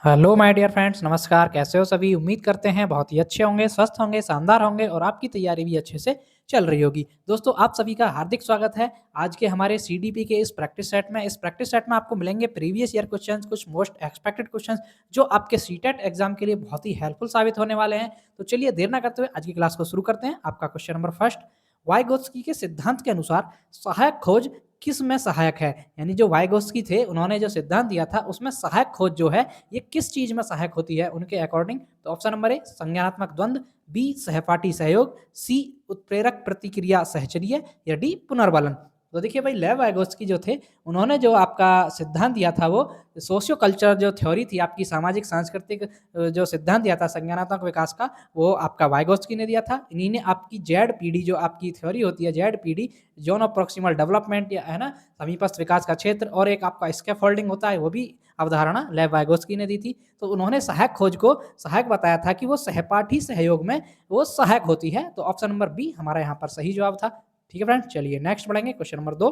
Hello my dear friends, नमस्कार। कैसे हो सभी? उम्मीद करते हैं बहुत ही अच्छे होंगे, स्वस्थ होंगे, शानदार होंगे और आपकी तैयारी भी अच्छे से चल रही होगी। दोस्तों, आप सभी का हार्दिक स्वागत है आज के हमारे सीडीपी के इस प्रैक्टिस सेट में। इस प्रैक्टिस सेट में आपको मिलेंगे प्रीवियस ईयर क्वेश्चंस, कुछ मोस्ट एक्सपेक्टेड क्वेश्चंस जो आपके सीटेट एग्जाम के लिए बहुत ही हेल्पफुल साबित होने वाले हैं। तो चलिए देर ना करते हुए आज की क्लास को शुरू करते हैं। आपका क्वेश्चन नंबर फर्स्ट, वाइगोत्स्की के सिद्धांत के अनुसार सहायक खोज किस में सहायक है? यानी जो वाइगोत्स्की थे, उन्होंने जो सिद्धांत दिया था उसमें सहायक खोज जो है ये किस चीज में सहायक होती है उनके अकॉर्डिंग? तो ऑप्शन नंबर ए संज्ञानात्मक द्वंद्व, बी सहपाठी सहयोग, सी उत्प्रेरक प्रतिक्रिया सहचर्य या डी पुनर्बलन। तो देखिए भाई, लेव वाइगोत्स्की जो थे, उन्होंने जो आपका सिद्धांत दिया था वो सोशियो कल्चर जो थ्योरी थी आपकी, सामाजिक सांस्कृतिक जो सिद्धांत दिया था संज्ञानात्मक विकास का, वो आपका वाइगोत्स्की ने दिया था। इन्हीं ने आपकी जेड पीडी जो आपकी थ्योरी होती है, Z PD zone of proximal development, या है ना, समीपस्थ विकास का क्षेत्र, और एक आपका स्कैफोल्डिंग होता है, वो भी अवधारणा लेव वाइगोत्स्की ने दी थी। तो उन्होंने सहायक खोज को सहायक बताया था कि वो सहपाठी सहयोग में वो सहायक होती है। तो ऑप्शन नंबर बी हमारा यहाँ पर सही जवाब था। ठीक है फ्रेंड, चलिए नेक्स्ट बढ़ेंगे। क्वेश्चन नंबर 2,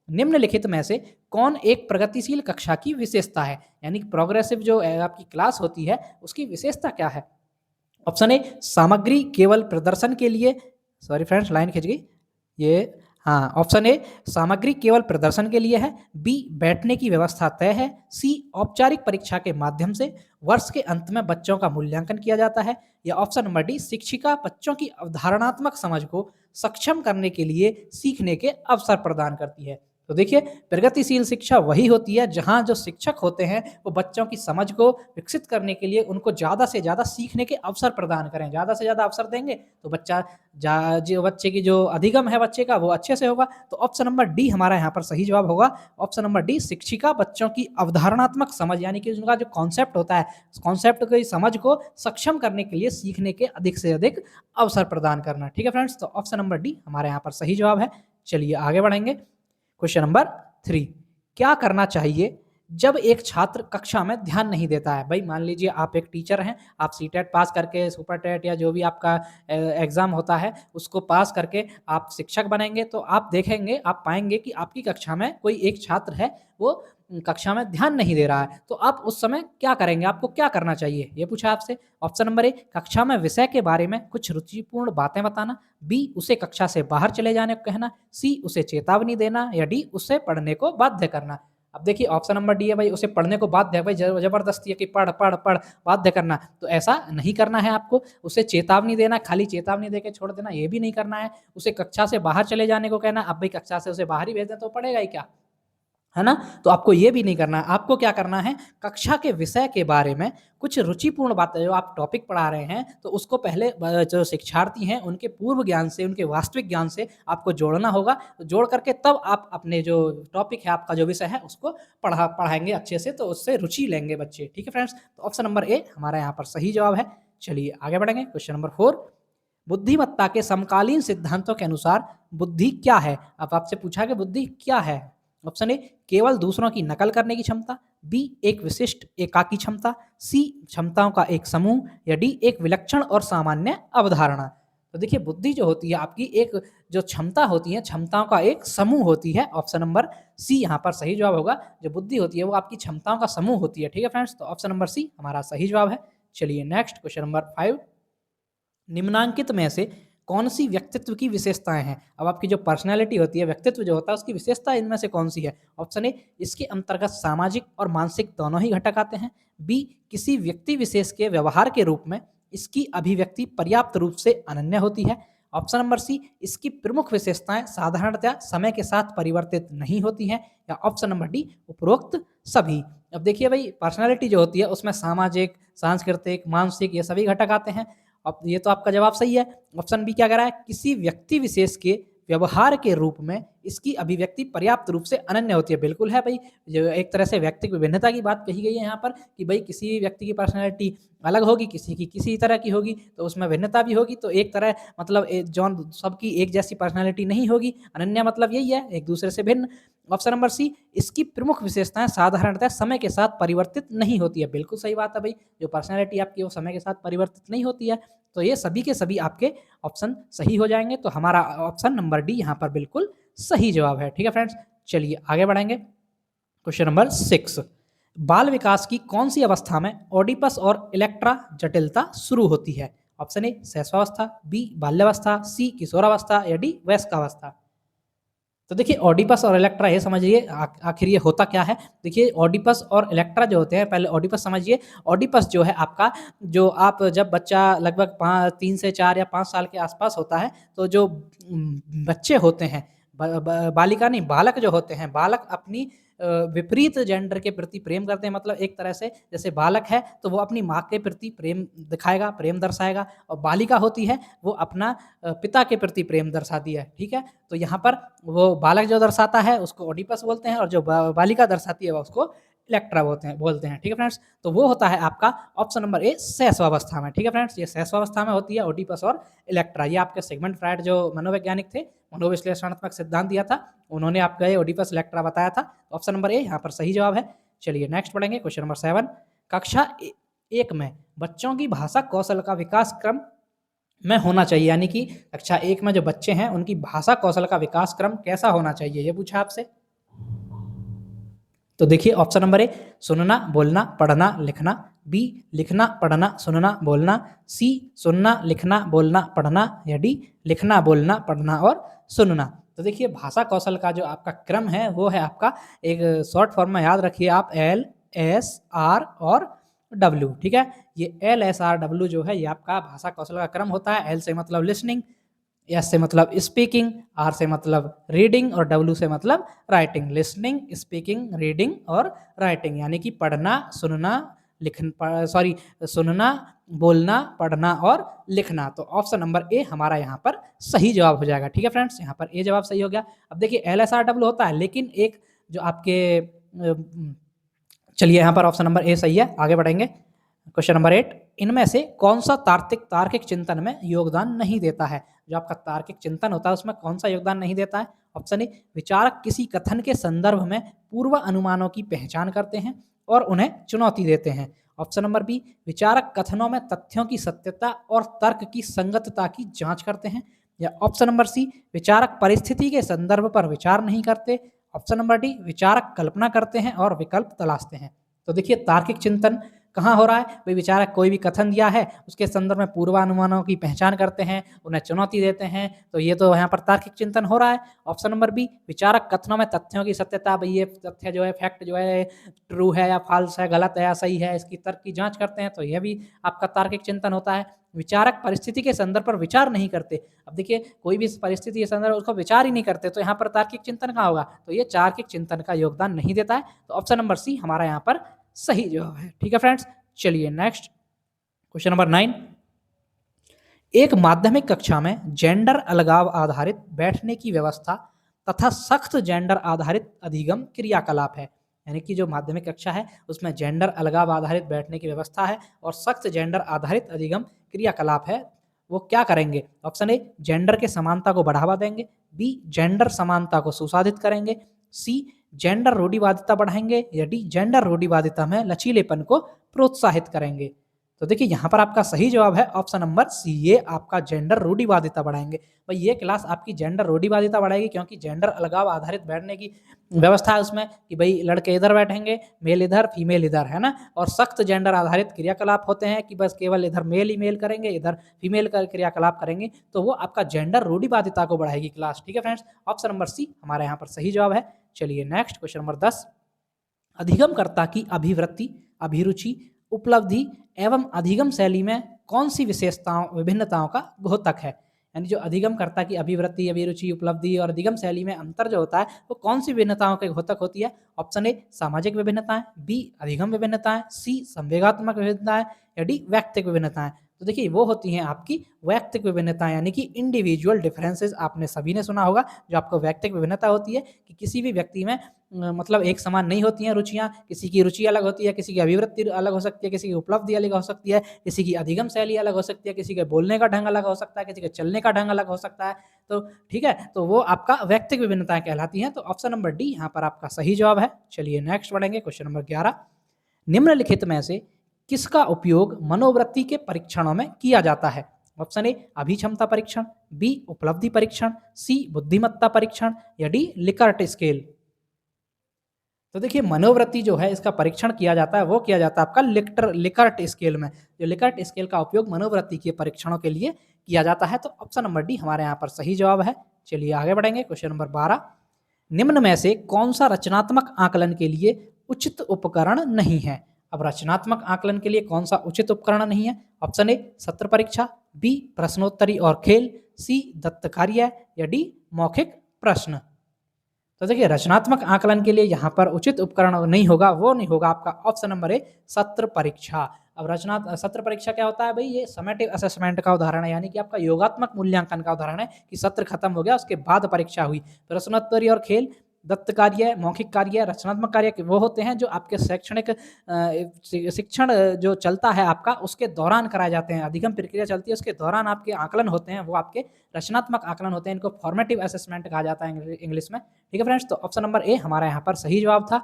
निम्नलिखित में से कौन एक प्रगतिशील कक्षा की विशेषता है? यानी प्रोग्रेसिव जो आपकी क्लास होती है उसकी विशेषता क्या है? ऑप्शन ए सामग्री केवल प्रदर्शन के लिए, सॉरी फ्रेंड्स लाइन खिंच गई ये, हाँ, ऑप्शन ए सामग्री केवल प्रदर्शन के लिए है, बी बैठने की व्यवस्था तय है, सी औपचारिक परीक्षा के माध्यम से वर्ष के अंत में बच्चों का मूल्यांकन किया जाता है, या ऑप्शन नंबर डी शिक्षिका बच्चों की अवधारणात्मक समझ को सक्षम करने के लिए सीखने के अवसर प्रदान करती है। तो देखिए, प्रगतिशील शिक्षा वही होती है जहाँ जो शिक्षक होते हैं वो बच्चों की समझ को विकसित करने के लिए उनको ज़्यादा से ज़्यादा सीखने के अवसर प्रदान करें। ज़्यादा से ज़्यादा अवसर देंगे तो बच्चा जो बच्चे की जो अधिगम है बच्चे का वो अच्छे से होगा। तो ऑप्शन नंबर डी हमारा यहाँ पर सही जवाब होगा। ऑप्शन नंबर डी शिक्षिका बच्चों की अवधारणात्मक समझ, यानी कि उनका जो कॉन्सेप्ट होता है, कॉन्सेप्ट की समझ को सक्षम करने के लिए सीखने के अधिक से अधिक अवसर प्रदान करना। ठीक है फ्रेंड्स, तो ऑप्शन नंबर डी हमारे यहाँ पर सही जवाब है। चलिए आगे बढ़ेंगे। क्वेश्चन नंबर 3, क्या करना चाहिए जब एक छात्र कक्षा में ध्यान नहीं देता है? भाई मान लीजिए आप एक टीचर हैं, आप सीटेट पास करके, सुपर टेट या जो भी आपका एग्जाम होता है उसको पास करके आप शिक्षक बनेंगे, तो आप देखेंगे, आप पाएंगे कि आपकी कक्षा में कोई एक छात्र है, वो कक्षा में ध्यान नहीं दे रहा है। तो आप उस समय क्या करेंगे? आपको क्या करना चाहिए, ये पूछा आपसे। ऑप्शन नंबर ए कक्षा में विषय के बारे में कुछ रुचिपूर्ण बातें बताना, बी उसे कक्षा से बाहर चले जाने को कहना, सी उसे चेतावनी देना, या डी उसे पढ़ने को बाध्य करना। अब देखिए ऑप्शन नंबर डी है भाई, उसे पढ़ने को बाध्य है भाई, जबरदस्ती है कि पढ़ पढ़ पढ़, बाध्य करना, तो ऐसा नहीं करना है आपको। उसे चेतावनी देना, खाली चेतावनी देके छोड़ देना, ये भी नहीं करना है। उसे कक्षा से बाहर चले जाने को कहना, अब भाई कक्षा से उसे बाहर ही भेज दें तो पढ़ेगा ही क्या, है ना? तो आपको ये भी नहीं करना है। आपको क्या करना है, कक्षा के विषय के बारे में कुछ रुचिपूर्ण बातें, जो आप टॉपिक पढ़ा रहे हैं तो उसको पहले जो शिक्षार्थी हैं उनके पूर्व ज्ञान से, उनके वास्तविक ज्ञान से आपको जोड़ना होगा। तो जोड़ करके तब आप अपने जो टॉपिक है, आपका जो विषय है, उसको पढ़ाएंगे अच्छे से, तो उससे रुचि लेंगे बच्चे। ठीक है फ्रेंड्स, तो ऑप्शन नंबर ए हमारा यहाँ पर सही जवाब है। चलिए आगे बढ़ेंगे। क्वेश्चन नंबर 4, बुद्धिमत्ता के समकालीन सिद्धांतों के अनुसार बुद्धि क्या है? अब आपसे पूछा कि बुद्धि क्या है। ऑप्शन ए केवल दूसरों की नकल करने की क्षमता, बी एक विशिष्ट एकाकी क्षमता, सी क्षमताओं का एक समूह, या डी एक विलक्षण और सामान्य अवधारणा। तो देखिए, बुद्धि जो होती है आपकी, एक जो क्षमता होती है, क्षमताओं का एक समूह होती है। ऑप्शन नंबर सी यहाँ पर सही जवाब होगा। जो बुद्धि होती है वो आपकी क्षमताओं का समूह होती है। ठीक है फ्रेंड्स, तो ऑप्शन नंबर सी हमारा सही जवाब है। चलिए नेक्स्ट, क्वेश्चन नंबर 5, निम्नांकित में से कौन सी व्यक्तित्व की विशेषताएं हैं? अब आपकी जो पर्सनैलिटी होती है, व्यक्तित्व जो होता है, उसकी विशेषता इनमें से कौन सी है? ऑप्शन ए इसके अंतर्गत सामाजिक और मानसिक दोनों ही घटक आते हैं, बी किसी व्यक्ति विशेष के व्यवहार के रूप में इसकी अभिव्यक्ति पर्याप्त रूप से अनन्य होती है, ऑप्शन नंबर सी इसकी प्रमुख विशेषताएं साधारणतया समय के साथ परिवर्तित नहीं होती हैं, या ऑप्शन नंबर डी उपरोक्त सभी। अब देखिए भाई, पर्सनैलिटी जो होती है उसमें सामाजिक, सांस्कृतिक, मानसिक, ये सभी घटक आते हैं। अब ये तो आपका जवाब सही है। ऑप्शन बी क्या कह रहा है, किसी व्यक्ति विशेष के व्यवहार के रूप में इसकी अभिव्यक्ति पर्याप्त रूप से अनन्य होती है। बिल्कुल है भाई, जो एक तरह से व्यक्तिगत विभिन्नता की बात कही गई है यहाँ पर, कि भाई किसी व्यक्ति की पर्सनैलिटी अलग होगी, किसी की किसी तरह की होगी, तो उसमें भिन्नता भी होगी। तो एक तरह मतलब जौन सबकी एक जैसी पर्सनैलिटी नहीं होगी, अनन्य मतलब यही है, एक दूसरे से भिन्न। ऑप्शन नंबर सी इसकी प्रमुख विशेषताएं साधारणतः समय के साथ परिवर्तित नहीं होती है। बिल्कुल सही बात है भाई, जो पर्सनैलिटी आपकी वो समय के साथ परिवर्तित नहीं होती है। तो ये सभी के सभी आपके ऑप्शन सही हो जाएंगे। तो हमारा ऑप्शन नंबर डी यहाँ पर बिल्कुल सही जवाब है। ठीक है फ्रेंड्स, चलिए आगे बढ़ेंगे। क्वेश्चन नंबर 6, बाल विकास की कौन सी अवस्था में ओडिपस और इलेक्ट्रा जटिलता शुरू होती है? ऑप्शन ए शैशवावस्था, बी बाल्यावस्था, सी किशोरावस्था या डी वयस्कावस्था। तो देखिए ओडिपस और इलेक्ट्रा ये समझिए आखिर ये होता क्या है? देखिए ओडिपस और इलेक्ट्रा जो होते हैं, पहले ओडिपस समझिए। ओडिपस जो है आपका, जो आप जब बच्चा लगभग 3 से 4 या 5 साल के आसपास होता है, तो जो बच्चे होते हैं, बालिका नहीं बालक जो होते हैं, बालक अपनी विपरीत जेंडर के प्रति प्रेम करते हैं। मतलब एक तरह से जैसे बालक है तो वो अपनी माँ के प्रति प्रेम दिखाएगा, प्रेम दर्शाएगा, और बालिका होती है वो अपना पिता के प्रति प्रेम दर्शाती है। ठीक है, तो यहाँ पर वो बालक जो दर्शाता है उसको ओडिपस बोलते हैं, और जो बालिका दर्शाती है वो उसको इलेक्ट्रा बोलते हैं। ठीक है फ्रेंड्स, तो वो होता है आपका ऑप्शन नंबर ए शैशवावस्था में। ठीक है फ्रेंड्स, ये शैशवावस्था में होती है ओडिपस और इलेक्ट्रा। ये आपके सिगमंड फ्रायड जो मनोवैज्ञानिक थे, मनोविश्लेषणात्मक सिद्धांत दिया था, उन्होंने आपका ये ओडिपस इलेक्ट्रा बताया था। ऑप्शन नंबर ए यहाँ पर सही जवाब है। चलिए नेक्स्ट पढ़ेंगे क्वेश्चन नंबर 7। कक्षा 1 में बच्चों की भाषा कौशल का विकास क्रम में होना चाहिए, यानी कि कक्षा 1 में जो बच्चे हैं उनकी भाषा कौशल का विकास क्रम कैसा होना चाहिए, ये पूछा आपसे। तो देखिए ऑप्शन नंबर ए सुनना, बोलना, पढ़ना, लिखना, बी लिखना, पढ़ना, सुनना, बोलना, सी सुनना, लिखना, बोलना, पढ़ना, या डी लिखना, बोलना, पढ़ना और सुनना। तो देखिए भाषा कौशल का जो आपका क्रम है वो है आपका, एक शॉर्ट फॉर्म में याद रखिए आप, एल एस आर और डब्ल्यू। ठीक है, ये एल एस आर डब्ल्यू जो है ये आपका भाषा कौशल का क्रम होता है। एल से मतलब लिसनिंग, एस से मतलब स्पीकिंग, आर से मतलब रीडिंग और डब्ल्यू से मतलब राइटिंग। लिसनिंग, स्पीकिंग, रीडिंग और राइटिंग, यानी कि पढ़ना, सुनना, सुनना, बोलना, पढ़ना और लिखना। तो ऑप्शन नंबर ए हमारा यहाँ पर सही जवाब हो जाएगा। ठीक है फ्रेंड्स, यहाँ पर ए जवाब सही हो गया। अब देखिए एल एस आर डब्ल्यू होता है, लेकिन एक जो आपके चलिए यहाँ पर ऑप्शन नंबर ए सही है, आगे बढ़ेंगे। क्वेश्चन नंबर 8, इनमें से कौन सा तार्किक चिंतन में योगदान नहीं देता है? जो आपका तार्किक चिंतन होता है उसमें कौन सा योगदान नहीं देता है? ऑप्शन ए विचारक किसी कथन के संदर्भ में पूर्व अनुमानों की पहचान करते हैं और उन्हें चुनौती देते हैं। ऑप्शन नंबर बी विचारक कथनों में तथ्यों की सत्यता और तर्क की संगतता की जांच करते हैं। या ऑप्शन नंबर सी विचारक परिस्थिति के संदर्भ पर विचार नहीं करते। ऑप्शन नंबर डी विचारक कल्पना करते हैं और विकल्प तलाशते हैं। तो देखिए तार्किक चिंतन कहाँ हो रहा है भाई? विचारक कोई भी कथन दिया है उसके संदर्भ में पूर्वानुमानों की पहचान करते हैं, उन्हें चुनौती देते हैं, तो ये तो यहाँ पर तार्किक चिंतन हो रहा है। ऑप्शन नंबर बी विचारक कथनों में तथ्यों की सत्यता, भाई ये तथ्य जो है, फैक्ट जो है ट्रू है या फॉल्स है, गलत है या सही है, इसकी तर्क की जांच करते हैं, तो यह भी आपका तार्किक चिंतन होता है। विचारक परिस्थिति के संदर्भ पर विचार नहीं करते। अब देखिए कोई भी परिस्थिति के संदर्भ उसको विचार ही नहीं करते, तो यहाँ पर तार्किक चिंतन कहाँ होगा? तो ये तार्किक चिंतन का योगदान नहीं देता है। तो ऑप्शन नंबर सी हमारा यहाँ पर सही जवाब है। ठीक है फ्रेंड्स, चलिए नेक्स्ट क्वेश्चन नंबर 9। एक माध्यमिक कक्षा में जेंडर अलगाव आधारित बैठने की व्यवस्था तथा सख्त जेंडर आधारित अधिगम क्रियाकलाप है। यानी कि जो माध्यमिक कक्षा है उसमें जेंडर अलगाव आधारित बैठने की व्यवस्था है और सख्त जेंडर आधारित अधिगम क्रियाकलाप है। वो क्या करेंगे? ऑप्शन ए जेंडर के समानता को बढ़ावा देंगे, बी जेंडर समानता को सुसाधित करेंगे, सी जेंडर रूढ़िवादिता बढ़ाएंगे, या डी जेंडर रूढ़िवादिता में लचीलेपन को प्रोत्साहित करेंगे। तो देखिए यहाँ पर आपका सही जवाब है ऑप्शन नंबर सी, ये आपका जेंडर रूढ़िवादिता बढ़ाएंगे। भाई ये क्लास आपकी जेंडर रूढ़िवादिता बढ़ाएगी, क्योंकि जेंडर अलगाव आधारित बैठने की व्यवस्था है उसमें कि भाई लड़के इधर बैठेंगे, मेल इधर, फीमेल इधर, है ना। और सख्त जेंडर आधारित क्रियाकलाप होते हैं कि बस केवल इधर मेल ही मेल करेंगे, इधर फीमेल का क्रियाकलाप करेंगे, तो वो आपका जेंडर रूढ़िवादिता को बढ़ाएगी क्लास। ठीक है फ्रेंड्स, ऑप्शन नंबर सी हमारे यहाँ पर सही जवाब है। चलिए नेक्स्ट क्वेश्चन नंबर 10। अधिगमकर्ता की अभिवृत्ति, अभिरुचि, उपलब्धि एवं अधिगम शैली में कौन सी विभिन्नताओं का घोतक है? यानी जो अधिगमकर्ता की अभिवृत्ति, अभिरुचि, उपलब्धि और अधिगम शैली में अंतर जो होता है वो कौन सी विभिन्नताओं के घोतक होती है? ऑप्शन ए सामाजिक विभिन्नताएं, बी अधिगम विभिन्नताएं, सी संवेगात्मक विभिन्नताएं, या डी वैयक्तिक विभिन्नताएं। तो देखिए वो होती हैं आपकी वैयक्तिक विभिन्नताएं, यानी कि इंडिविजुअल डिफरेंसेस। आपने सभी ने सुना होगा जो आपको वैयक्तिक विभिन्नता होती है कि किसी भी व्यक्ति में मतलब एक समान नहीं होती हैं रुचियां, किसी की रुचि अलग होती है, किसी की अभिवृत्ति अलग हो सकती है, किसी की उपलब्धि अलग हो सकती है, किसी की अधिगम शैली अलग हो सकती है, किसी के बोलने का ढंग अलग हो सकता है, किसी के चलने का ढंग अलग हो सकता है। तो ठीक है, तो वो आपका वैयक्तिक विभिन्नताएं कहलाती हैं। तो ऑप्शन नंबर डी यहाँ पर आपका सही जवाब है। चलिए नेक्स्ट बढ़ेंगे क्वेश्चन नंबर 11। निम्नलिखित में से किसका उपयोग मनोवृत्ति के परीक्षणों में किया जाता है? ऑप्शन ए अभिक्षमता परीक्षण, बी उपलब्धि परीक्षण, सी बुद्धिमत्ता परीक्षण, या डी लिकर्ट स्केल। तो देखिए मनोवृत्ति जो है इसका परीक्षण किया जाता है, वो किया जाता है आपका लिकर्ट स्केल में। जो लिकर्ट स्केल का उपयोग मनोवृत्ति के परीक्षणों के लिए किया जाता है। तो ऑप्शन नंबर डी हमारे यहाँ पर सही जवाब है। चलिए आगे बढ़ेंगे। क्वेश्चन नंबर 12, निम्न में से कौन सा रचनात्मक आकलन के लिए उचित उपकरण नहीं है? अब रचनात्मक आकलन के लिए कौन सा उचित उपकरण नहीं है? ऑप्शन ए सत्र परीक्षा, बी प्रश्नोत्तरी और खेल, सी दत्त कार्य या डी मौखिक प्रश्न। तो देखिए रचनात्मक आकलन के लिए यहाँ पर उचित उपकरण नहीं होगा, वो नहीं होगा आपका ऑप्शन नंबर ए सत्र परीक्षा। अब सत्र परीक्षा क्या होता है भाई? ये समेटिव असेसमेंट का उदाहरण है, यानी कि आपका योगात्मक मूल्यांकन का उदाहरण है कि सत्र खत्म हो गया उसके बाद परीक्षा हुई। प्रश्नोत्तरी और खेल, दत्त कार्य, मौखिक कार्य, रचनात्मक कार्य वो होते हैं जो आपके शैक्षणिक शिक्षण जो चलता है आपका उसके दौरान कराए जाते हैं। अधिगम प्रक्रिया चलती है उसके दौरान आपके आकलन होते हैं, वो आपके रचनात्मक आकलन होते हैं। इनको फॉर्मेटिव असेसमेंट कहा जाता है इंग्लिश में। ठीक है फ्रेंड्स, तो ऑप्शन नंबर ए हमारा यहाँ पर सही जवाब था।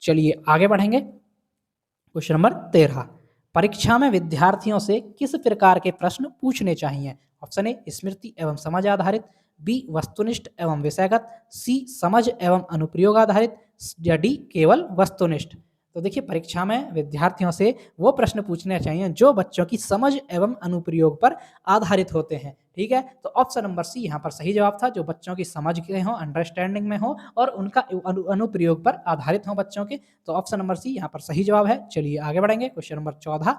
चलिए आगे बढ़ेंगे। क्वेश्चन नंबर 13, परीक्षा में विद्यार्थियों से किस प्रकार के प्रश्न पूछने चाहिए? ऑप्शन ए स्मृति एवं समझ आधारित, बी वस्तुनिष्ठ एवं विषयगत, सी समझ एवं अनुप्रयोग आधारित या डी केवल वस्तुनिष्ठ। तो देखिए परीक्षा में विद्यार्थियों से वो प्रश्न पूछने चाहिए जो बच्चों की समझ एवं अनुप्रयोग पर आधारित होते हैं। ठीक है, तो ऑप्शन नंबर सी यहाँ पर सही जवाब था, जो बच्चों की समझ के हो, अंडरस्टैंडिंग में हो और उनका अनुप्रयोग पर आधारित हो बच्चों के। तो ऑप्शन नंबर सी यहाँ पर सही जवाब है। चलिए आगे बढ़ेंगे। क्वेश्चन नंबर 14,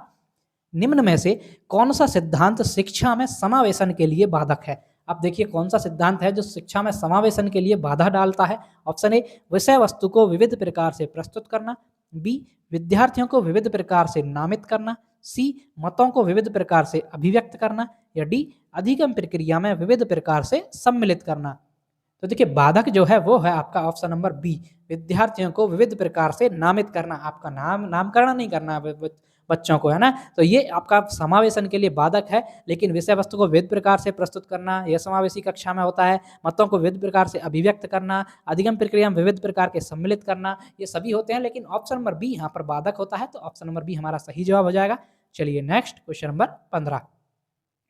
निम्न में से कौन सा सिद्धांत शिक्षा में समावेशन के लिए बाधक है? अब देखिए कौन सा सिद्धांत है जो शिक्षा में समावेशन के लिए बाधा डालता है? ऑप्शन ए विषय वस्तु को विविध प्रकार से प्रस्तुत करना, बी विद्यार्थियों को विविध प्रकार से नामित करना, सी मतों को विविध प्रकार से अभिव्यक्त करना या डी अधिगम प्रक्रिया में विविध प्रकार से सम्मिलित करना। तो देखिए बाधक जो है वो है आपका ऑप्शन नंबर बी, विद्यार्थियों को विविध प्रकार से नामित करना। आपका नामकरण नहीं करना है बच्चों को, है ना। तो ये आपका समावेशन के लिए बाधक है। लेकिन विषय वस्तु को विविध प्रकार से प्रस्तुत करना यह समावेशी कक्षा में होता है। मतों को विविध प्रकार से अभिव्यक्त करना, अधिगम प्रक्रिया में विविध प्रकार के सम्मिलित करना, ये सभी होते हैं। लेकिन ऑप्शन नंबर बी यहाँ पर बाधक होता है। तो ऑप्शन नंबर बी हमारा सही जवाब हो जाएगा। चलिए नेक्स्ट क्वेश्चन नंबर 15,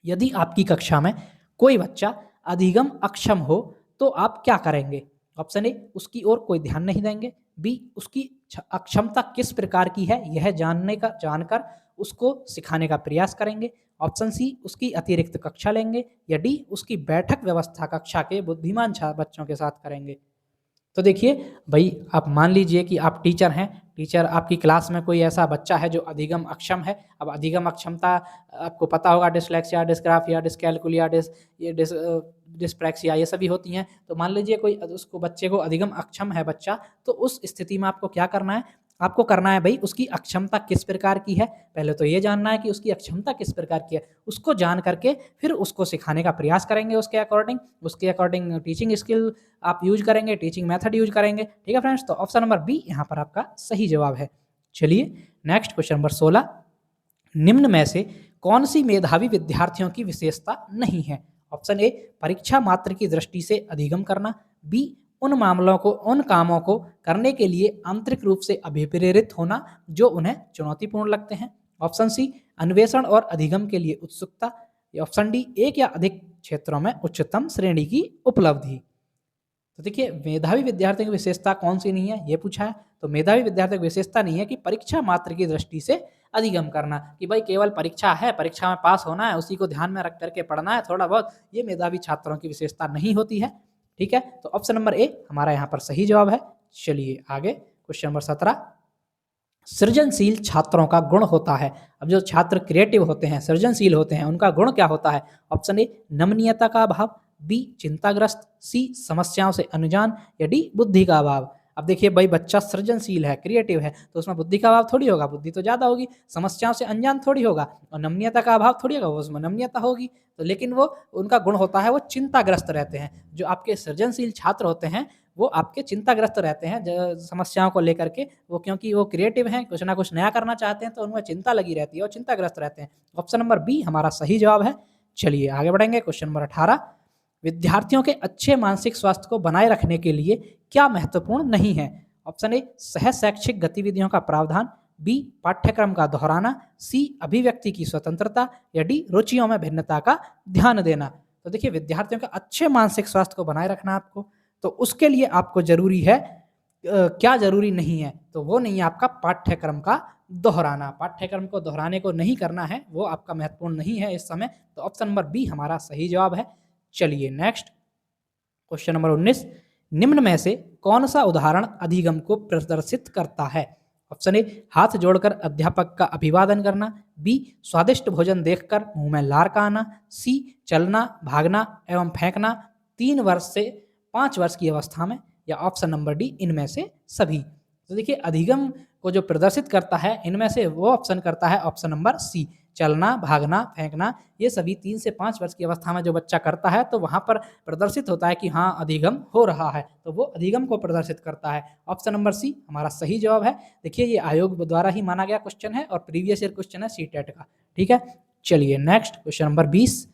यदि आपकी कक्षा में कोई बच्चा अधिगम अक्षम हो तो आप क्या करेंगे? ऑप्शन ए उसकी ओर कोई ध्यान नहीं देंगे, बी उसकी अक्षमता किस प्रकार की है यह जानकर उसको सिखाने का प्रयास करेंगे, ऑप्शन सी उसकी अतिरिक्त कक्षा लेंगे या डी उसकी बैठक व्यवस्था कक्षा के बुद्धिमान बच्चों के साथ करेंगे। तो देखिए भाई आप मान लीजिए कि आप टीचर हैं, टीचर आपकी क्लास में कोई ऐसा बच्चा है जो अधिगम अक्षम है। अब अधिगम अक्षमता आपको पता होगा डिसलेक्सिया, डिस्ग्राफिया, डिसकैलकुलिया, डिस्प्रैक्सिया ये सभी होती हैं। तो मान लीजिए कोई उसको बच्चे को अधिगम अक्षम है बच्चा, तो उस स्थिति में आपको क्या करना है? आपको करना है भाई उसकी अक्षमता किस प्रकार की है। पहले तो ये जानना है कि उसकी अक्षमता किस प्रकार की है, उसको जान करके फिर उसको सिखाने का प्रयास करेंगे उसके अकॉर्डिंग टीचिंग स्किल आप यूज करेंगे, टीचिंग मेथड यूज करेंगे। ठीक है फ्रेंड्स, तो ऑप्शन नंबर बी यहाँ पर आपका सही जवाब है। चलिए नेक्स्ट क्वेश्चन नंबर 16, निम्न में से कौन सी मेधावी विद्यार्थियों की विशेषता नहीं है? ऑप्शन ए परीक्षा मात्र की दृष्टि से अधिगम करना, बी उन कामों को करने के लिए आंतरिक रूप से अभिप्रेरित होना जो उन्हें चुनौतीपूर्ण लगते हैं, ऑप्शन सी अन्वेषण और अधिगम के लिए उत्सुकता, ऑप्शन डी एक या अधिक क्षेत्रों में उच्चतम श्रेणी की उपलब्धि। तो देखिए मेधावी विद्यार्थियों की विशेषता कौन सी नहीं है ये पूछा है। तो मेधावी विद्यार्थियों की विशेषता नहीं है कि परीक्षा मात्र की दृष्टि से अधिगम करना, कि भाई केवल परीक्षा है, परीक्षा में पास होना है, उसी को ध्यान में रख करके पढ़ना है थोड़ा बहुत, ये मेधावी छात्रों की विशेषता नहीं होती है। ठीक है, तो ऑप्शन नंबर ए हमारा यहाँ पर सही जवाब है। चलिए आगे क्वेश्चन नंबर 17, सृजनशील छात्रों का गुण होता है। अब जो छात्र क्रिएटिव होते हैं, सृजनशील होते हैं, उनका गुण क्या होता है? ऑप्शन ए नमनीयता का अभाव, बी चिंताग्रस्त, सी समस्याओं से अनजान या डी बुद्धि का अभाव। अब देखिए भाई बच्चा सृजनशील है, क्रिएटिव है, तो उसमें बुद्धि का अभाव थोड़ी होगा, बुद्धि तो ज़्यादा होगी। समस्याओं से अनजान थोड़ी होगा और नमनीयता का अभाव थोड़ी होगा, उसमें नमनीयता होगी। तो लेकिन वो उनका गुण होता है वो चिंताग्रस्त रहते हैं। जो आपके सृजनशील छात्र होते हैं वो आपके चिंताग्रस्त रहते हैं समस्याओं को लेकर के, वो क्योंकि वो क्रिएटिव हैं, कुछ ना कुछ नया करना चाहते हैं, तो उनमें चिंता लगी रहती है और चिंताग्रस्त रहते हैं। ऑप्शन नंबर बी हमारा सही जवाब है। चलिए आगे बढ़ेंगे। क्वेश्चन नंबर 18, विद्यार्थियों के अच्छे मानसिक स्वास्थ्य को बनाए रखने के लिए क्या महत्वपूर्ण नहीं है? ऑप्शन ए सह शैक्षिक गतिविधियों का प्रावधान, बी पाठ्यक्रम का दोहराना, सी अभिव्यक्ति की स्वतंत्रता या डी रुचियों में भिन्नता का ध्यान देना। तो देखिए विद्यार्थियों के अच्छे मानसिक स्वास्थ्य को बनाए रखना आपको, तो उसके लिए आपको जरूरी है क्या ज़रूरी नहीं है? तो वो नहीं है आपका पाठ्यक्रम का दोहराना। पाठ्यक्रम को दोहराने को नहीं करना है, वो आपका महत्वपूर्ण नहीं है इस समय। तो ऑप्शन नंबर बी हमारा सही जवाब है। चलिए नेक्स्ट क्वेश्चन नंबर 19, निम्न में से कौन-सा उदाहरण अधिगम को प्रदर्शित करता है? ऑप्शन ए, हाथ जोड़कर अध्यापक का अभिवादन करना, बी, स्वादिष्ट भोजन देखकर मुँह में लार का आना, सी, चलना, भागना एवं फेंकना 3 वर्ष से 5 वर्ष की अवस्था में, या ऑप्शन नंबर डी, इनमें से सभी। तो देखिए अधिगम को जो प्रदर्शित करता है इनमें से वो ऑप्शन करता है ऑप्शन नंबर सी, चलना, भागना, फेंकना। ये सभी 3 से 5 वर्ष की अवस्था में जो बच्चा करता है तो वहाँ पर प्रदर्शित होता है कि हाँ अधिगम हो रहा है, तो वो अधिगम को प्रदर्शित करता है। ऑप्शन नंबर सी हमारा सही जवाब है। देखिए ये आयोग द्वारा ही माना गया क्वेश्चन है और प्रीवियस ईयर क्वेश्चन है सीटेट का। ठीक है, चलिए नेक्स्ट क्वेश्चन नंबर 20,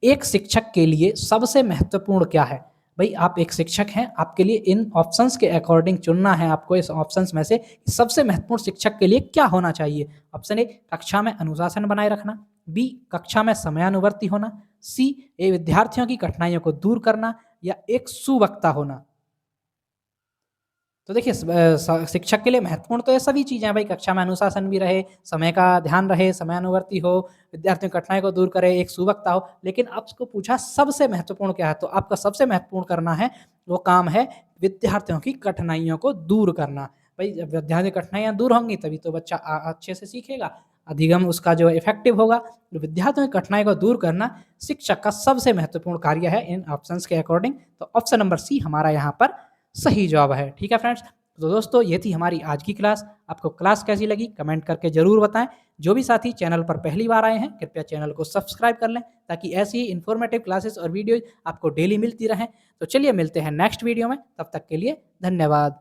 एक शिक्षक के लिए सबसे महत्वपूर्ण क्या है? भाई आप एक शिक्षक हैं, आपके लिए इन ऑप्शंस के अकॉर्डिंग चुनना है आपको इस ऑप्शंस में से सबसे महत्वपूर्ण शिक्षक के लिए क्या होना चाहिए। ऑप्शन ए, कक्षा में अनुशासन बनाए रखना, बी, कक्षा में समयानुवर्ती होना, सी, ए, विद्यार्थियों की कठिनाइयों को दूर करना, या एक सुवक्ता होना। तो देखिए शिक्षक के लिए महत्वपूर्ण तो ये सभी चीज़ें हैं भाई, कक्षा में अनुशासन भी रहे, समय का ध्यान रहे, समयानुवर्ती हो, विद्यार्थियों की कठिनाई को दूर करे, एक सुवक्ता हो। लेकिन आपको पूछा सबसे महत्वपूर्ण क्या है, तो आपका सबसे महत्वपूर्ण करना है वो काम है विद्यार्थियों की कठिनाइयों को दूर करना। भाई जब विद्यार्थियों की कठिनाइयाँ दूर होंगी तभी तो बच्चा अच्छे से सीखेगा, अधिगम उसका जो इफेक्टिव होगा। तो विद्यार्थियों की कठिनाई को दूर करना शिक्षक का सबसे महत्वपूर्ण कार्य है इन ऑप्शंस के अकॉर्डिंग। तो ऑप्शन नंबर सी हमारा यहाँ पर सही जवाब है। ठीक है फ्रेंड्स, तो दोस्तों ये थी हमारी आज की क्लास। आपको क्लास कैसी लगी कमेंट करके ज़रूर बताएं। जो भी साथी चैनल पर पहली बार आए हैं कृपया चैनल को सब्सक्राइब कर लें ताकि ऐसी ही इन्फॉर्मेटिव क्लासेस और वीडियोज आपको डेली मिलती रहें। तो चलिए मिलते हैं नेक्स्ट वीडियो में, तब तक के लिए धन्यवाद।